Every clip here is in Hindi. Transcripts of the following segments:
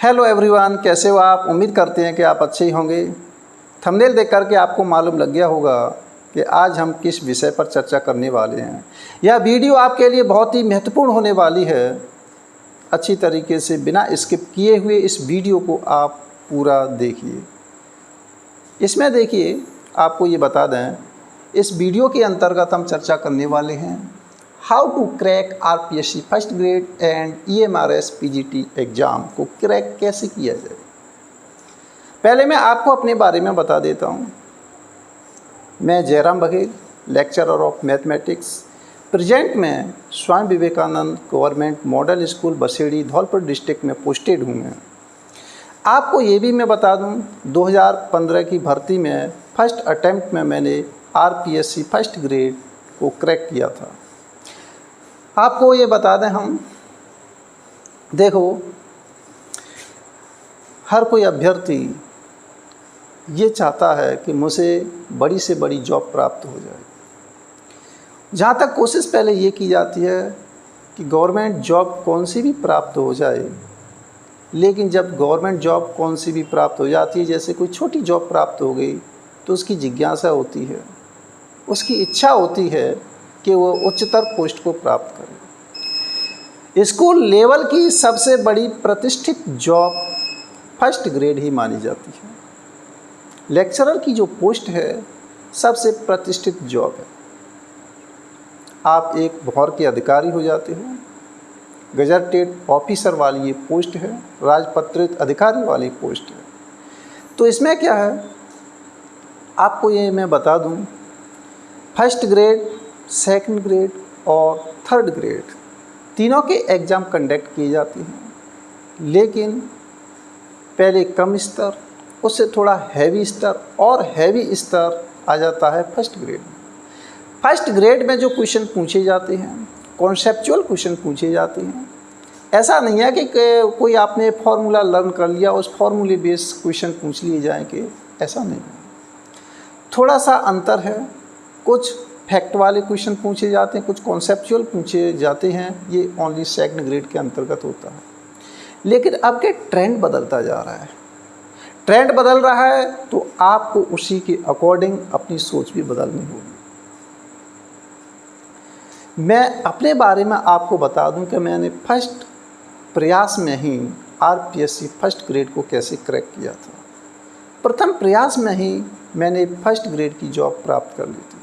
हेलो एवरीवन, कैसे हो आप। उम्मीद करते हैं कि आप अच्छे ही होंगे। थंबनेल देख करके आपको मालूम लग गया होगा कि आज हम किस विषय पर चर्चा करने वाले हैं। यह वीडियो आपके लिए बहुत ही महत्वपूर्ण होने वाली है। अच्छी तरीके से बिना स्किप किए हुए इस वीडियो को आप पूरा देखिए। इसमें देखिए, आपको ये बता दें, इस वीडियो के अंतर्गत हम चर्चा करने वाले हैं how to crack RPSC first grade and EMRS PGT exam को क्रैक कैसे किया जाए। पहले मैं आपको अपने बारे में बता देता हूँ। मैं Jairam Baghel, lecturer of mathematics, present में Swami Vivekanand government model school Basedi Dholpur district में पोस्टेड हूँ। मैं आपको ये भी मैं बता दूँ, 2015 की भर्ती में फर्स्ट अटैम्प्ट में मैंने आरपीएससी फर्स्ट ग्रेड को क्रैक किया था। आपको ये बता दें, हम देखो, हर कोई अभ्यर्थी ये चाहता है कि मुझे बड़ी से बड़ी जॉब प्राप्त हो जाए। जहाँ तक कोशिश पहले ये की जाती है कि गवर्नमेंट जॉब कौन सी भी प्राप्त हो जाए, लेकिन जब गवर्नमेंट जॉब कौन सी भी प्राप्त हो जाती है, जैसे कोई छोटी जॉब प्राप्त हो गई, तो उसकी जिज्ञासा होती है, उसकी इच्छा होती है कि वो उच्चतर पोस्ट को प्राप्त करे। स्कूल लेवल की सबसे बड़ी प्रतिष्ठित जॉब फर्स्ट ग्रेड ही मानी जाती है। लेक्चरर की जो पोस्ट है सबसे प्रतिष्ठित जॉब है। आप एक भौर के अधिकारी हो जाते हो, गजटेड ऑफिसर वाली ये पोस्ट है, राजपत्रित अधिकारी वाली पोस्ट है। तो इसमें क्या है, आपको ये मैं बता दूं, फर्स्ट ग्रेड, सेकंड ग्रेड और थर्ड ग्रेड तीनों के एग्ज़ाम कंडक्ट किए जाते हैं, लेकिन पहले कम स्तर, उससे थोड़ा हैवी स्तर और हैवी स्तर आ जाता है फर्स्ट ग्रेड में। फर्स्ट ग्रेड में जो क्वेश्चन पूछे जाते हैं, कॉन्सेप्चुअल क्वेश्चन पूछे जाते हैं। ऐसा नहीं है कि कोई आपने फार्मूला लर्न कर लिया, उस फार्मूले बेस्ड क्वेश्चन पूछ लिए जाएंगे, ऐसा नहीं है। थोड़ा सा अंतर है। कुछ फैक्ट वाले क्वेश्चन पूछे जाते हैं, कुछ कॉन्सेप्चुअल पूछे जाते हैं। ये ओनली सेकंड ग्रेड के अंतर्गत होता है। लेकिन अब के ट्रेंड बदलता जा रहा है। ट्रेंड बदल रहा है तो आपको उसी के अकॉर्डिंग अपनी सोच भी बदलनी होगी। मैं अपने बारे में आपको बता दूं कि मैंने फर्स्ट प्रयास में ही आरपीएससी फर्स्ट ग्रेड को कैसे क्रैक किया था। प्रथम प्रयास में ही मैंने फर्स्ट ग्रेड की जॉब प्राप्त कर ली थी।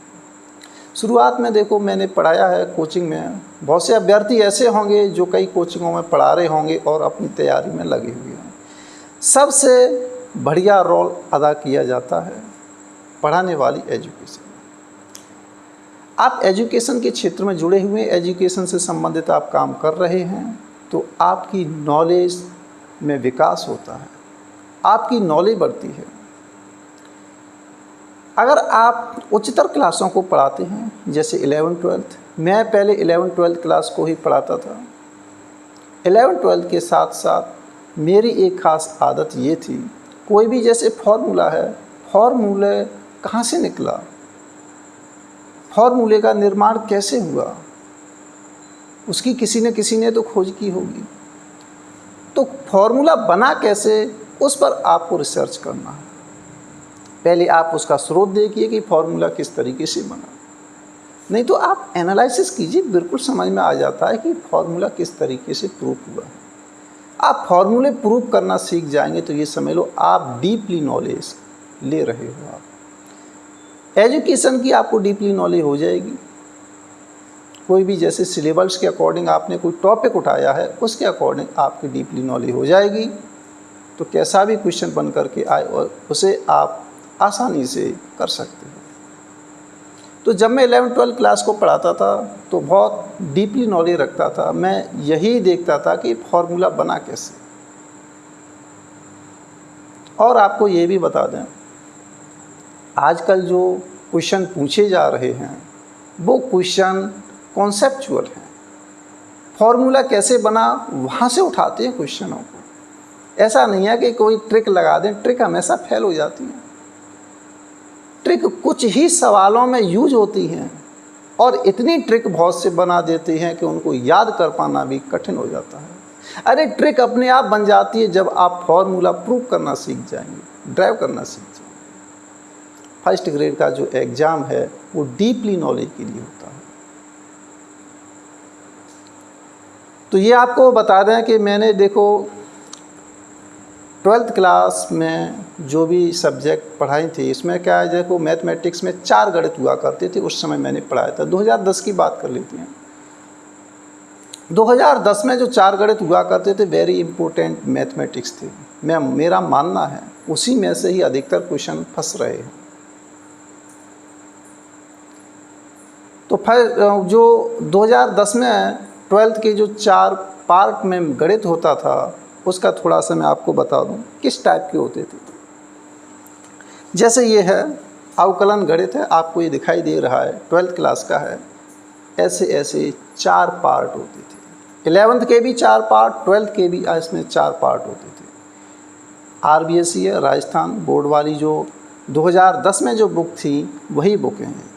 शुरुआत में देखो, मैंने पढ़ाया है कोचिंग में। बहुत से अभ्यर्थी ऐसे होंगे जो कई कोचिंगों में पढ़ा रहे होंगे और अपनी तैयारी में लगे हुए हैं। सबसे बढ़िया रोल अदा किया जाता है पढ़ाने वाली एजुकेशन। आप एजुकेशन के क्षेत्र में जुड़े हुए, एजुकेशन से संबंधित आप काम कर रहे हैं, तो आपकी नॉलेज में विकास होता है, आपकी नॉलेज बढ़ती है। अगर आप उच्चतर क्लासों को पढ़ाते हैं, जैसे 11th-12th, मैं पहले 11th-12th क्लास को ही पढ़ाता था। 11th-12th के साथ साथ मेरी एक ख़ास आदत ये थी, कोई भी जैसे फार्मूला है, फार्मूले कहाँ से निकला, फार्मूले का निर्माण कैसे हुआ, उसकी किसी ने तो खोज की होगी। तो फार्मूला बना कैसे, उस पर आपको रिसर्च करना है। पहले आप उसका स्रोत देखिए कि फार्मूला किस तरीके से बना, नहीं तो आप एनालिसिस कीजिए, बिल्कुल समझ में आ जाता है कि फार्मूला किस तरीके से प्रूफ हुआ है। आप फार्मूले प्रूफ करना सीख जाएंगे तो ये समझ लो आप डीपली नॉलेज ले रहे हो। आप एजुकेशन की आपको डीपली नॉलेज हो जाएगी। कोई भी जैसे सिलेबस के अकॉर्डिंग आपने कोई टॉपिक उठाया है, उसके अकॉर्डिंग आपकी डीपली नॉलेज हो जाएगी, तो कैसा भी क्वेश्चन बन करके आए और उसे आप आसानी से कर सकते हो। तो जब मैं 11th-12th क्लास को पढ़ाता था तो बहुत डीपली नॉलेज रखता था। मैं यही देखता था कि फार्मूला बना कैसे। और आपको ये भी बता दें, आजकल जो क्वेश्चन पूछे जा रहे हैं वो क्वेश्चन कॉन्सेप्चुअल हैं। फार्मूला कैसे बना, वहाँ से उठाते हैं क्वेश्चनों को। ऐसा नहीं है कि कोई ट्रिक लगा दें, ट्रिक हमेशा फेल हो जाती है। ट्रिक कुछ ही सवालों में यूज होती हैं और इतनी ट्रिक बहुत से बना देते हैं कि उनको याद कर पाना भी कठिन हो जाता है। अरे ट्रिक अपने आप बन जाती है जब आप फॉर्मूला प्रूव करना सीख जाएंगे, ड्राइव करना सीख जाएंगे। फर्स्ट ग्रेड का जो एग्ज़ाम है वो डीपली नॉलेज के लिए होता है। तो ये आपको बता दें कि मैंने देखो 12th क्लास में जो भी सब्जेक्ट पढ़ाई थी, इसमें क्या है, देखो मैथमेटिक्स में 4 गणित हुआ करते थे उस समय मैंने पढ़ाया था। 2010 की बात कर लेते हैं। 2010 में जो 4 गणित हुआ करते थे वेरी इंपॉर्टेंट मैथमेटिक्स थे। मेरा मानना है उसी में से ही अधिकतर क्वेश्चन फंस रहे हैं। तो फिर जो 2010 में 12th के जो 4 पार्ट में गणित होता था उसका थोड़ा सा मैं आपको बता दूं किस टाइप के होते थे। जैसे ये है अवकलन गणित है, आपको ये दिखाई दे रहा है, 12th क्लास का है। ऐसे ऐसे 4 पार्ट होते थे। 11th के भी 4 पार्ट, 12th के भी इसमें 4 पार्ट होते थे। RBSE है, राजस्थान बोर्ड वाली जो 2010 में जो बुक थी वही बुकें हैं।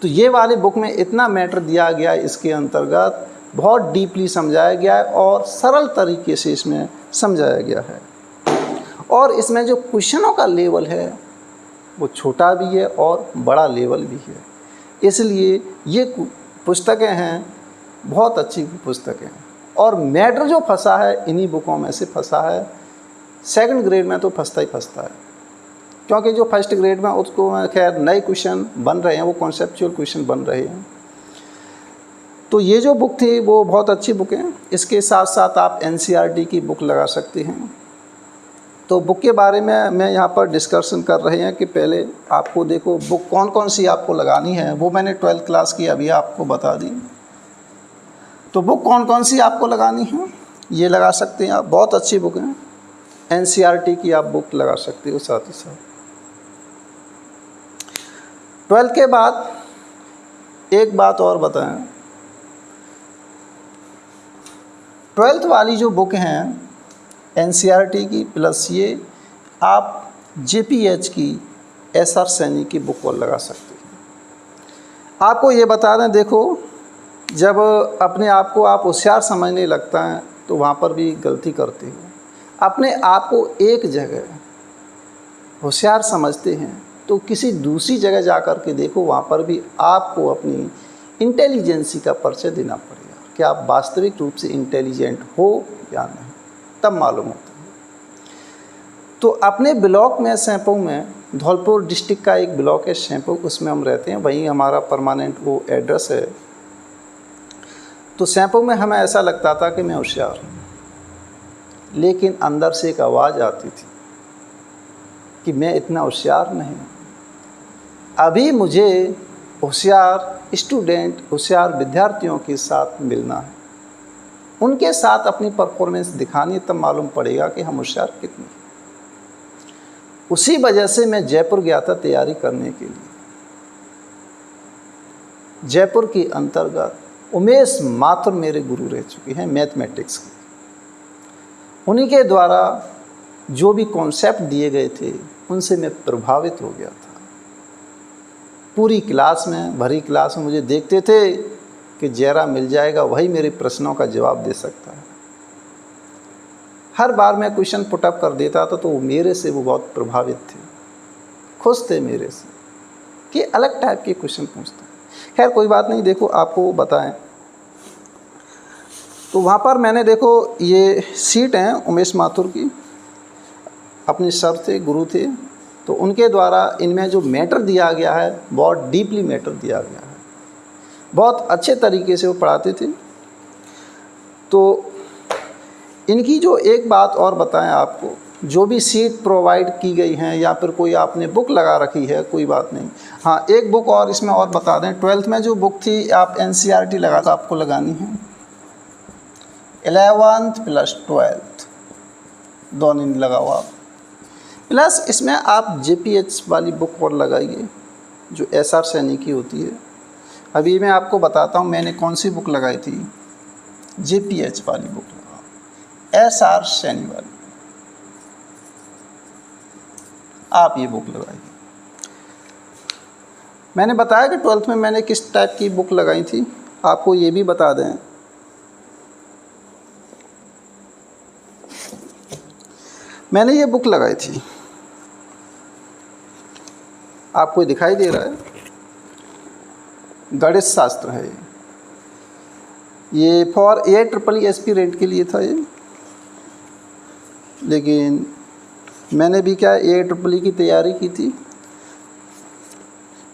तो ये वाली बुक में इतना मैटर दिया गया है, इसके अंतर्गत बहुत डीपली समझाया गया है और सरल तरीके से इसमें समझाया गया है। और इसमें जो क्वेश्चनों का लेवल है वो छोटा भी है और बड़ा लेवल भी है। इसलिए ये पुस्तकें हैं बहुत अच्छी पुस्तकें हैं। और मैटर जो फंसा है इन्हीं बुकों में से फंसा है। सेकंड ग्रेड में तो फंसता ही फंसता है, क्योंकि जो फर्स्ट ग्रेड में उसको खैर नए क्वेश्चन बन रहे हैं, वो कॉन्सेप्चुअल क्वेश्चन बन रहे हैं। तो ये जो बुक थी वो बहुत अच्छी बुक है। इसके साथ साथ आप NCERT की बुक लगा सकते हैं। तो बुक के बारे में मैं यहाँ पर डिस्कशन कर रहे हैं कि पहले आपको देखो बुक कौन कौन सी आपको लगानी है, वो मैंने 12th क्लास की अभी आपको बता दी। तो बुक कौन कौन सी आपको लगानी है ये लगा सकते हैं आप, बहुत अच्छी बुक है। NCERT की आप बुक लगा सकते हो साथ ही साथ। 12th के बाद एक बात और बताएं, 12th वाली जो बुक हैं NCERT की प्लस ये आप JPH की SR सैनी की बुक और लगा सकते हैं। आपको ये बता दें, देखो जब अपने आप को आप होशियार समझने लगता है तो वहाँ पर भी गलती करते हो। अपने आप को एक जगह होशियार समझते हैं तो किसी दूसरी जगह जा कर के देखो, वहाँ पर भी आपको अपनी इंटेलिजेंसी का परिचय देना पड़ेगा कि आप वास्तविक रूप से इंटेलिजेंट हो या नहीं, तब मालूम होता है। तो अपने ब्लॉक में सैंपू में, धौलपुर डिस्ट्रिक्ट का एक ब्लॉक है सैंपू, उसमें हम रहते हैं, वहीं हमारा परमानेंट वो एड्रेस है। तो सैंपू में हमें ऐसा लगता था कि मैं होशियार हूँ, लेकिन अंदर से एक आवाज़ आती थी कि मैं इतना होशियार नहीं हूँ। अभी मुझे होशियार स्टूडेंट, होशियार विद्यार्थियों के साथ मिलना है, उनके साथ अपनी परफॉर्मेंस दिखानी है, तब मालूम पड़ेगा कि हम होशियार कितने हैं। उसी वजह से मैं जयपुर गया था तैयारी करने के लिए। जयपुर के अंतर्गत उमेश माथुर मेरे गुरु रह चुके हैं मैथमेटिक्स के। उन्हीं के द्वारा जो भी कॉन्सेप्ट दिए गए थे उनसे मैं प्रभावित हो गया था। पूरी क्लास में, भरी क्लास में मुझे देखते थे कि जयरा मिल जाएगा, वही मेरे प्रश्नों का जवाब दे सकता है। हर बार मैं क्वेश्चन पुटअप कर देता था तो मेरे से वो बहुत प्रभावित थे, खुश थे मेरे से कि अलग टाइप के क्वेश्चन पूछते हैं। खैर कोई बात नहीं, देखो आपको बताएं। तो वहाँ पर मैंने देखो ये सीट हैं उमेश माथुर की, अपने सर थे, गुरु थे, तो उनके द्वारा इनमें जो मैटर दिया गया है बहुत डीपली मैटर दिया गया है, बहुत अच्छे तरीके से वो पढ़ाते थे। तो इनकी जो एक बात और बताएं आपको, जो भी सीट प्रोवाइड की गई हैं या फिर कोई आपने बुक लगा रखी है, कोई बात नहीं। हाँ, एक बुक और इसमें और बता दें, 12th में जो बुक थी आप NCERT लगा तो आपको लगानी है। 11th प्लस 12th दोनों लगाओ आप, प्लस इसमें आप JPH वाली बुक और लगाइए जो SR सैनी की होती है। अभी मैं आपको बताता हूँ मैंने कौन सी बुक लगाई थी। JPH वाली बुक लगाओ, SR सैनी वाली आप ये बुक लगाइए। मैंने बताया कि 12th में मैंने किस टाइप की बुक लगाई थी, आपको ये भी बता दें। मैंने ये बुक लगाई थी, आपको दिखाई दे रहा है, गणित शास्त्र है ये फॉर AIEEE एस्पिरेंट के लिए था ये, लेकिन मैंने भी क्या AIEEE की तैयारी की थी।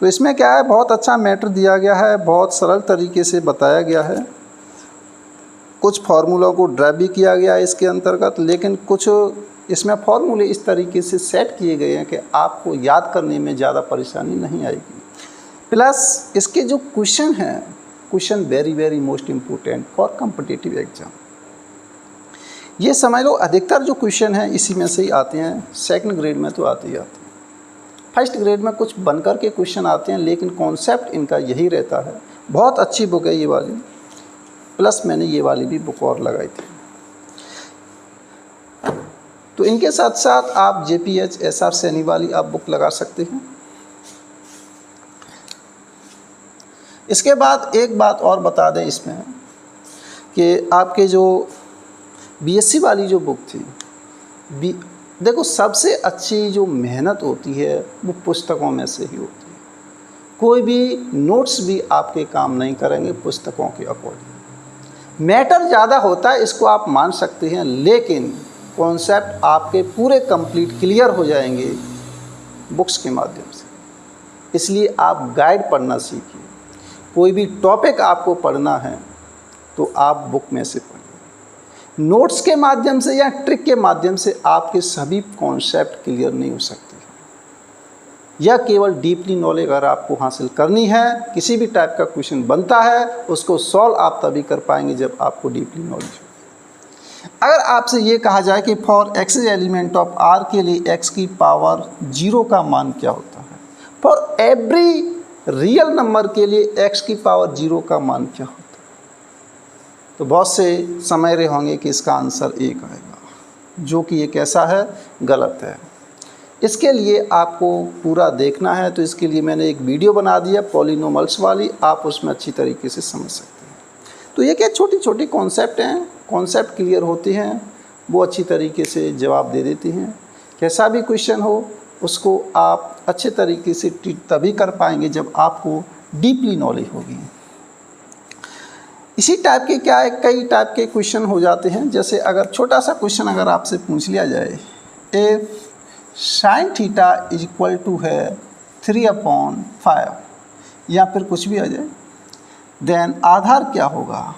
तो इसमें क्या है, बहुत अच्छा मैटर दिया गया है, बहुत सरल तरीके से बताया गया है, कुछ फार्मूलों को ड्राइव भी किया गया है इसके अंतर्गत, लेकिन कुछ इसमें फार्मूले इस तरीके से सेट किए गए हैं कि आपको याद करने में ज़्यादा परेशानी नहीं आएगी। प्लस इसके जो क्वेश्चन हैं, question very very most important for competitive exam. ये समझ लो अधिकतर जो क्वेश्चन हैं इसी में से ही आते हैं, सेकंड ग्रेड में तो आते ही आते हैं, फर्स्ट ग्रेड में कुछ बनकर के क्वेश्चन आते हैं, लेकिन कॉन्सेप्ट इनका यही रहता है। बहुत अच्छी बुक है ये वाली, प्लस मैंने ये वाली भी बुक और लगाई थी। तो इनके साथ साथ आप JPH SR सैनी वाली आप बुक लगा सकते हैं। इसके बाद एक बात और बता दें इसमें कि आपके जो BSc वाली जो बुक थी, देखो सबसे अच्छी जो मेहनत होती है वो पुस्तकों में से ही होती है। कोई भी नोट्स भी आपके काम नहीं करेंगे पुस्तकों के अकॉर्डिंग। मैटर ज़्यादा होता है, इसको आप मान सकते हैं, लेकिन कॉन्सेप्ट आपके पूरे कंप्लीट क्लियर हो जाएंगे बुक्स के माध्यम से। इसलिए आप गाइड पढ़ना सीखिए। कोई भी टॉपिक आपको पढ़ना है तो आप बुक में से पढ़िए। नोट्स के माध्यम से या ट्रिक के माध्यम से आपके सभी कॉन्सेप्ट क्लियर नहीं हो सकते। या केवल डीपली नॉलेज अगर आपको हासिल करनी है, किसी भी टाइप का क्वेश्चन बनता है उसको सॉल्व आप तभी कर पाएंगे जब आपको डीपली नॉलेज हो। अगर आपसे ये कहा जाए कि for x element of r के लिए x की पावर 0 का मान क्या होता है, फॉर एवरी रियल नंबर के लिए x की पावर 0 का मान क्या होता है, तो बहुत से समझ रहे होंगे कि इसका आंसर 1 आएगा, जो कि ये कैसा है, गलत है। इसके लिए आपको पूरा देखना है, तो इसके लिए मैंने एक वीडियो बना दिया पॉलिनोमल्स वाली, आप उसमें अच्छी तरीके से समझ सकते हैं। तो ये क्या छोटी छोटी कॉन्सेप्ट हैं, कॉन्सेप्ट क्लियर होते हैं, वो अच्छी तरीके से जवाब दे देती हैं। कैसा भी क्वेश्चन हो उसको आप अच्छे तरीके से ट्रीट तभी कर पाएंगे जब आपको डीपली नॉलेज होगी। इसी टाइप के क्या है, कई टाइप के क्वेश्चन हो जाते हैं। जैसे अगर छोटा सा क्वेश्चन अगर आपसे पूछ लिया जाए, ए sin theta is equal to है 3/5 या फिर कुछ भी आ जाए, देन आधार क्या होगा,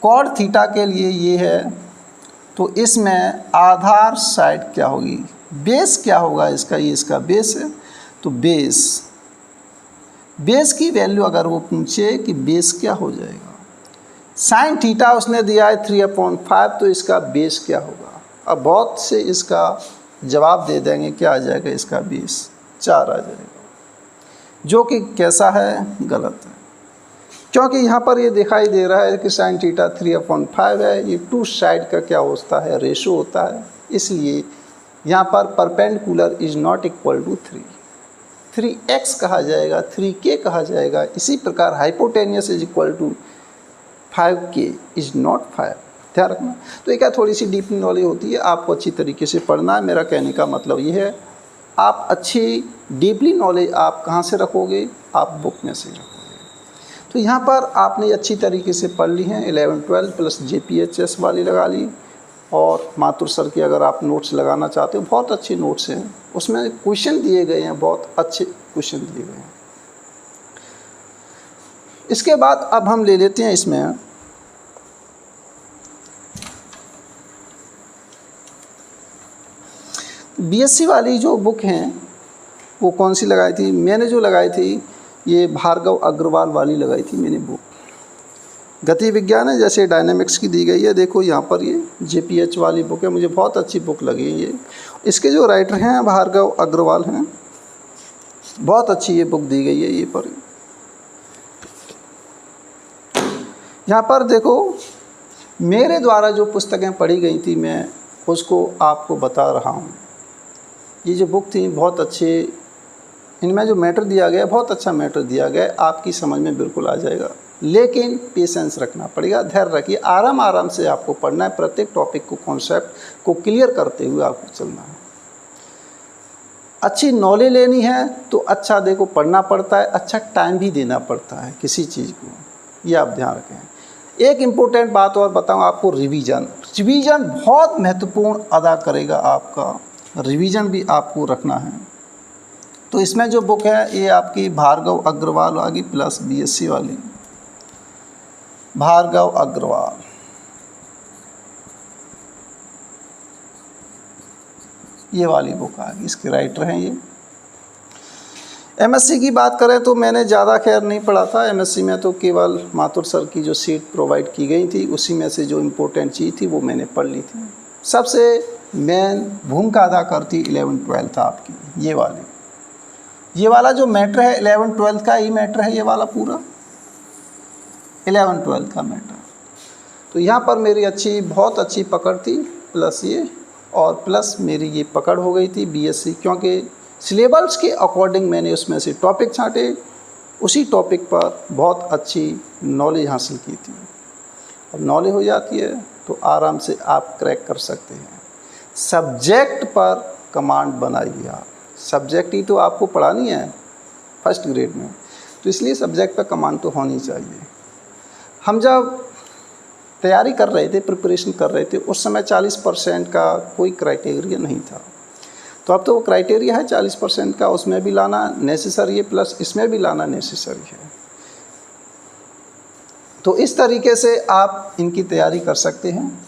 कॉड थीटा के लिए ये है, तो इसमें आधार साइड क्या होगी, बेस क्या होगा इसका, ये इसका बेस है, तो बेस की वैल्यू अगर वो पूछे कि बेस क्या हो जाएगा, साइन थीटा उसने दिया है 3/5, तो इसका बेस क्या होगा। अब बहुत से इसका जवाब दे देंगे, क्या आ जाएगा, इसका बेस 4 आ जाएगा, जो कि कैसा है, गलत है। क्योंकि यहाँ पर ये दिखाई दे रहा है कि साइन थीटा 3/5 है, ये टू साइड का क्या होता है, रेशो होता है, इसलिए यहाँ पर perpendicular is not equal to 3x कहा जाएगा, 3k कहा जाएगा। इसी प्रकार hypotenuse is equal to 5k is not 5, ध्यान रखना। तो ये क्या थोड़ी सी डीप नॉलेज होती है, आपको अच्छी तरीके से पढ़ना है। मेरा कहने का मतलब ये है, आप अच्छी डीपली नॉलेज आप कहाँ से रखोगे, आप बुक में से रखोगे। तो यहाँ पर आपने अच्छी तरीके से पढ़ ली हैं, 11-12 प्लस JPHS वाली लगा ली, और माथुर सर के अगर आप नोट्स लगाना चाहते हो, बहुत अच्छे नोट्स हैं, उसमें क्वेश्चन दिए गए हैं, बहुत अच्छे क्वेश्चन दिए गए हैं। इसके बाद अब हम ले लेते हैं इसमें BSc वाली जो बुक हैं वो कौन सी लगाई थी, मैंने जो लगाई थी ये भार्गव अग्रवाल वाली लगाई थी मैंने बुक। गति विज्ञान है, जैसे डायनेमिक्स की दी गई है, देखो यहाँ पर ये JPH वाली बुक है, मुझे बहुत अच्छी बुक लगी है ये। इसके जो राइटर हैं भार्गव अग्रवाल हैं, बहुत अच्छी ये बुक दी गई है। ये पर यहाँ पर देखो मेरे द्वारा जो पुस्तकें पढ़ी गई थी मैं उसको आपको बता रहा हूँ। ये जो बुक थी बहुत अच्छे, इनमें जो मैटर दिया गया बहुत अच्छा मैटर दिया गया, आपकी समझ में बिल्कुल आ जाएगा। लेकिन पेशेंस रखना पड़ेगा, धैर्य रखिए, आराम आराम से आपको पढ़ना है, प्रत्येक टॉपिक को, कॉन्सेप्ट को क्लियर करते हुए आपको चलना है। अच्छी नॉलेज लेनी है तो अच्छा देखो पढ़ना पड़ता है, अच्छा टाइम भी देना पड़ता है किसी चीज़ को, ये आप ध्यान रखें। एक इम्पोर्टेंट बात और बताऊं आपको, रिवीजन बहुत महत्वपूर्ण अदा करेगा आपका, रिवीजन भी आपको रखना है। तो इसमें जो बुक है ये आपकी भार्गव अग्रवाल आगी प्लस BSc वाली, भार्गव अग्रवाल, ये वाली बुक आ गई, इसके राइटर हैं ये। MSc की बात करें तो मैंने ज़्यादा खैर नहीं पढ़ा था, MSc में तो केवल माथुर सर की जो सीट प्रोवाइड की गई थी उसी में से जो इम्पोर्टेंट चीज़ थी वो मैंने पढ़ ली थी। सबसे मेन भूमिका अदा करती 11th-12th आपकी, ये वाला जो मैटर है 11th-12th का ही मैटर है, ये वाला पूरा 11th-12th का मैटर। तो यहाँ पर मेरी बहुत अच्छी पकड़ थी, प्लस ये और प्लस मेरी ये पकड़ हो गई थी BSc, क्योंकि सिलेबस के अकॉर्डिंग मैंने उसमें से टॉपिक छांटे, उसी टॉपिक पर बहुत अच्छी नॉलेज हासिल की थी। अब नॉलेज हो जाती है तो आराम से आप क्रैक कर सकते हैं। सब्जेक्ट पर कमांड बनाइए आप, सब्जेक्ट ही तो आपको पढ़ानी है फर्स्ट ग्रेड में, तो इसलिए सब्जेक्ट पर कमांड तो होनी चाहिए। हम जब तैयारी कर रहे थे, प्रिपरेशन कर रहे थे, उस समय 40% का कोई क्राइटेरिया नहीं था, तो अब तो वो क्राइटेरिया है 40% का, उसमें भी लाना नेसेसरी है, प्लस इसमें भी लाना नेसेसरी है। तो इस तरीके से आप इनकी तैयारी कर सकते हैं।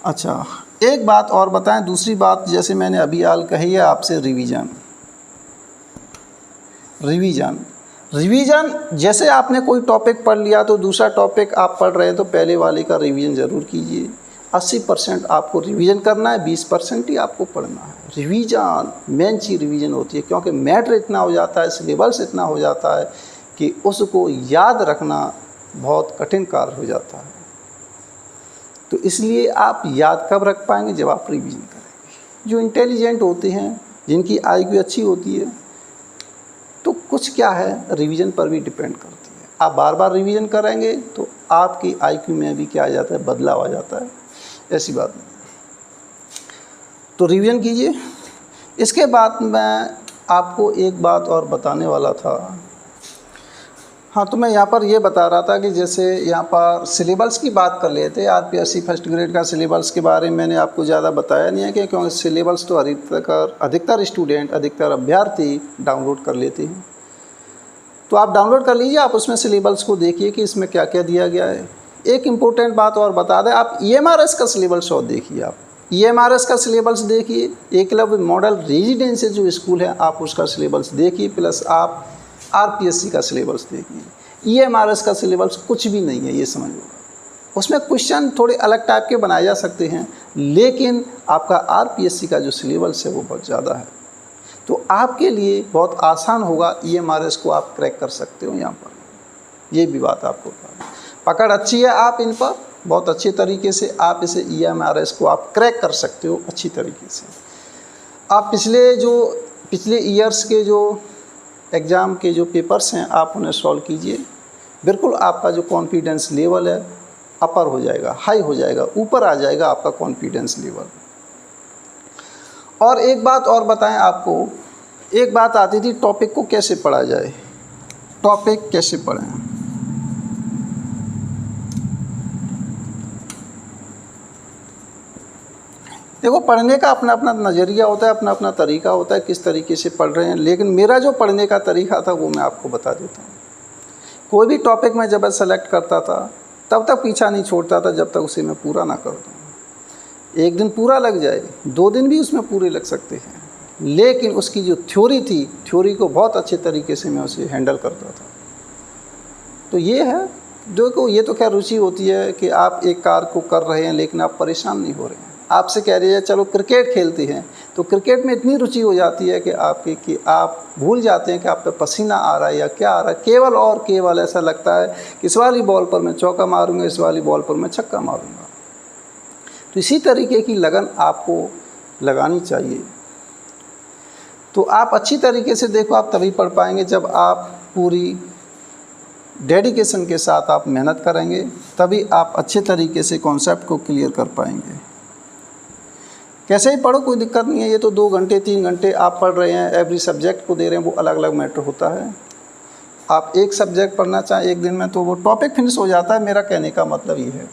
अच्छा, एक बात और बताएं, दूसरी बात जैसे मैंने अभी हाल कही है आपसे, रिवीजन जैसे आपने कोई टॉपिक पढ़ लिया तो दूसरा टॉपिक आप पढ़ रहे हैं तो पहले वाले का रिवीजन ज़रूर कीजिए। 80% आपको रिवीजन करना है, 20% ही आपको पढ़ना है। रिवीजन मेन चीज़ रिवीजन होती है, क्योंकि मैटर इतना हो जाता है, सिलेबस इतना हो जाता है कि उसको याद रखना बहुत कठिन कार्य हो जाता है। तो इसलिए आप याद कब रख पाएंगे, जब आप रिवीजन करेंगे। जो इंटेलिजेंट होते हैं, जिनकी IQ अच्छी होती है, तो कुछ क्या है रिवीजन पर भी डिपेंड करती है। आप बार बार रिवीजन करेंगे तो आपकी IQ में भी क्या आ जाता है, बदलाव आ जाता है, ऐसी बात नहीं। तो रिवीजन कीजिए। इसके बाद मैं आपको एक बात और बताने वाला था। हाँ, तो मैं यहाँ पर ये बता रहा था कि जैसे यहाँ पर सिलेबस की बात कर लेते, RPSC फर्स्ट ग्रेड का सिलेबस के बारे में मैंने आपको ज़्यादा बताया नहीं है कि क्योंकि सिलेबस तो अधिकतर स्टूडेंट, अधिकतर अभ्यर्थी डाउनलोड कर लेते हैं। तो आप डाउनलोड कर लीजिए, आप उसमें सिलेबस को देखिए कि इसमें क्या क्या दिया गया है। एक इम्पोर्टेंट बात और बता दें, आप EMRS का सिलेबस और देखिए, आप EMRS का सिलेबस देखिए, एकलव्य मॉडल रेजिडेंशियल जो स्कूल है आप उसका सिलेबस देखिए, प्लस आप RPSC का सिलेबस देखिए। EMRS का सिलेबस कुछ भी नहीं है, ये समझ लो। उसमें क्वेश्चन थोड़े अलग टाइप के बनाए जा सकते हैं, लेकिन आपका RPSC का जो सिलेबस है वो बहुत ज़्यादा है, तो आपके लिए बहुत आसान होगा, EMRS को आप क्रैक कर सकते हो। यहाँ पर ये भी बात आपको पकड़ अच्छी है, आप इन पर बहुत अच्छे तरीके से आप इसे EMRS को आप क्रैक कर सकते हो अच्छी तरीके से। आप पिछले ईयर्स के जो एग्ज़ाम के जो पेपर्स हैं आप उन्हें सॉल्व कीजिए, बिल्कुल आपका जो कॉन्फिडेंस लेवल है अपर हो जाएगा, हाई हो जाएगा, ऊपर आ जाएगा आपका कॉन्फिडेंस लेवल। और एक बात और बताएं आपको, एक बात आती थी टॉपिक को कैसे पढ़ा जाए, टॉपिक कैसे पढ़ें। देखो, पढ़ने का अपना अपना नज़रिया होता है, अपना अपना तरीका होता है किस तरीके से पढ़ रहे हैं, लेकिन मेरा जो पढ़ने का तरीका था वो मैं आपको बता देता हूँ। कोई भी टॉपिक मैं जब सेलेक्ट करता था तब तक पीछा नहीं छोड़ता था जब तक उसे मैं पूरा ना कर दूँ। एक दिन पूरा लग जाए, 2 दिन भी उसमें पूरे लग सकते हैं, लेकिन उसकी जो थ्योरी थी, थ्योरी को बहुत अच्छे तरीके से मैं उसे हैंडल करता था। तो ये है, देखो ये तो खैर रुचि होती है कि आप एक कार्य को कर रहे हैं लेकिन आप परेशान नहीं हो रहे हैं। आपसे कह रही है चलो क्रिकेट खेलते हैं, तो क्रिकेट में इतनी रुचि हो जाती है कि आप भूल जाते हैं कि आप पे पसीना आ रहा है या क्या आ रहा है, केवल और केवल ऐसा लगता है कि इस वाली बॉल पर मैं चौका मारूंगा, इस वाली बॉल पर मैं छक्का मारूंगा। तो इसी तरीके की लगन आपको लगानी चाहिए। तो आप अच्छी तरीके से देखो, आप तभी पढ़ पाएंगे जब आप पूरी डेडिकेशन के साथ आप मेहनत करेंगे तभी आप अच्छे तरीके से कॉन्सेप्ट को क्लियर कर पाएंगे। कैसे ही पढ़ो कोई दिक्कत नहीं है, ये तो 2 घंटे 3 घंटे आप पढ़ रहे हैं, एवरी सब्जेक्ट को दे रहे हैं, वो अलग अलग मैटर होता है। आप एक सब्जेक्ट पढ़ना चाहें एक दिन में तो वो टॉपिक फिनिश हो जाता है, मेरा कहने का मतलब ये है।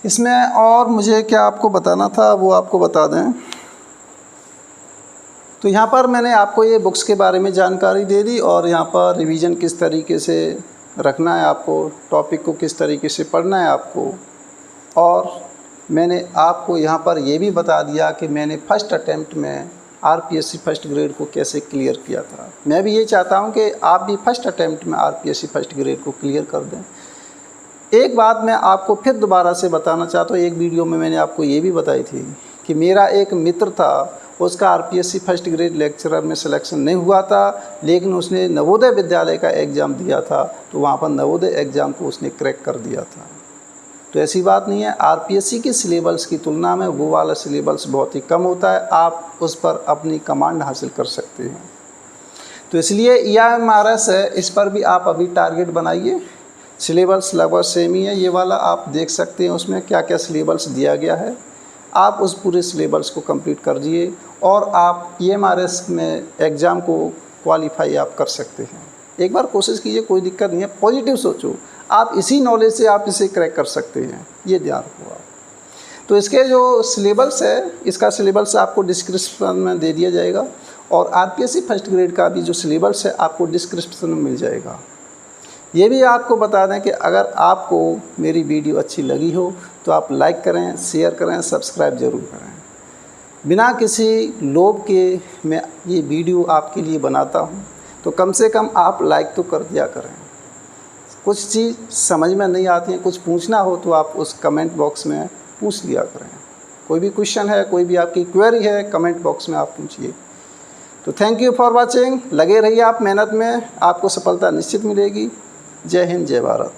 इसमें और मुझे क्या आपको बताना था वो आपको बता दें। तो यहाँ पर मैंने आपको ये बुक्स के बारे में जानकारी दे दी और यहाँ पर रिवीजन किस तरीके से रखना है आपको, टॉपिक को किस तरीके से पढ़ना है आपको, और मैंने आपको यहाँ पर ये भी बता दिया कि मैंने फ़र्स्ट अटेम्प्ट में आरपीएससी फर्स्ट ग्रेड को कैसे क्लियर किया था। मैं भी ये चाहता हूँ कि आप भी फर्स्ट अटेम्प्ट में आरपीएससी फर्स्ट ग्रेड को क्लियर कर दें। एक बात मैं आपको फिर दोबारा से बताना चाहता हूँ, एक वीडियो में मैंने आपको ये भी बताई थी कि मेरा एक मित्र था, उसका आरपीएससी फर्स्ट ग्रेड लेक्चरर में सिलेक्शन नहीं हुआ था, लेकिन उसने नवोदय विद्यालय का एग्ज़ाम दिया था, तो वहाँ पर नवोदय एग्ज़ाम को उसने क्रैक कर दिया था। तो ऐसी बात नहीं है, आरपीएससी के सिलेबस की तुलना में वो वाला सिलेबस बहुत ही कम होता है, आप उस पर अपनी कमांड हासिल कर सकते हैं। तो इसलिए EIMRS है, इस पर भी आप अभी टारगेट बनाइए। सिलेबस लगभग सेम ही है, ये वाला आप देख सकते हैं उसमें क्या क्या सिलेबस दिया गया है। आप उस पूरे सिलेबस को कंप्लीट कर दिए और आप EIMRS में एग्ज़ाम को क्वालिफाई आप कर सकते हैं। एक बार कोशिश कीजिए, कोई दिक्कत नहीं है, पॉजिटिव सोचो, आप इसी नॉलेज से आप इसे क्रैक कर सकते हैं, ये ध्यान रखो आप। तो इसके जो सिलेबस है, इसका सिलेबस आपको डिस्क्रिप्शन में दे दिया जाएगा और आरपीएससी फर्स्ट ग्रेड का भी जो सिलेबस है आपको डिस्क्रिप्शन में मिल जाएगा। ये भी आपको बता दें कि अगर आपको मेरी वीडियो अच्छी लगी हो तो आप लाइक करें, शेयर करें, सब्सक्राइब ज़रूर करें। बिना किसी लोभ के मैं ये वीडियो आपके लिए बनाता हूँ, तो कम से कम आप लाइक तो कर दिया करें। कुछ चीज़ समझ में नहीं आती है, कुछ पूछना हो तो आप उस कमेंट बॉक्स में पूछ लिया करें। कोई भी क्वेश्चन है, कोई भी आपकी क्वेरी है, कमेंट बॉक्स में आप पूछिए। तो थैंक यू फॉर वाचिंग। लगे रहिए आप मेहनत में, आपको सफलता निश्चित मिलेगी। जय हिंद, जय भारत।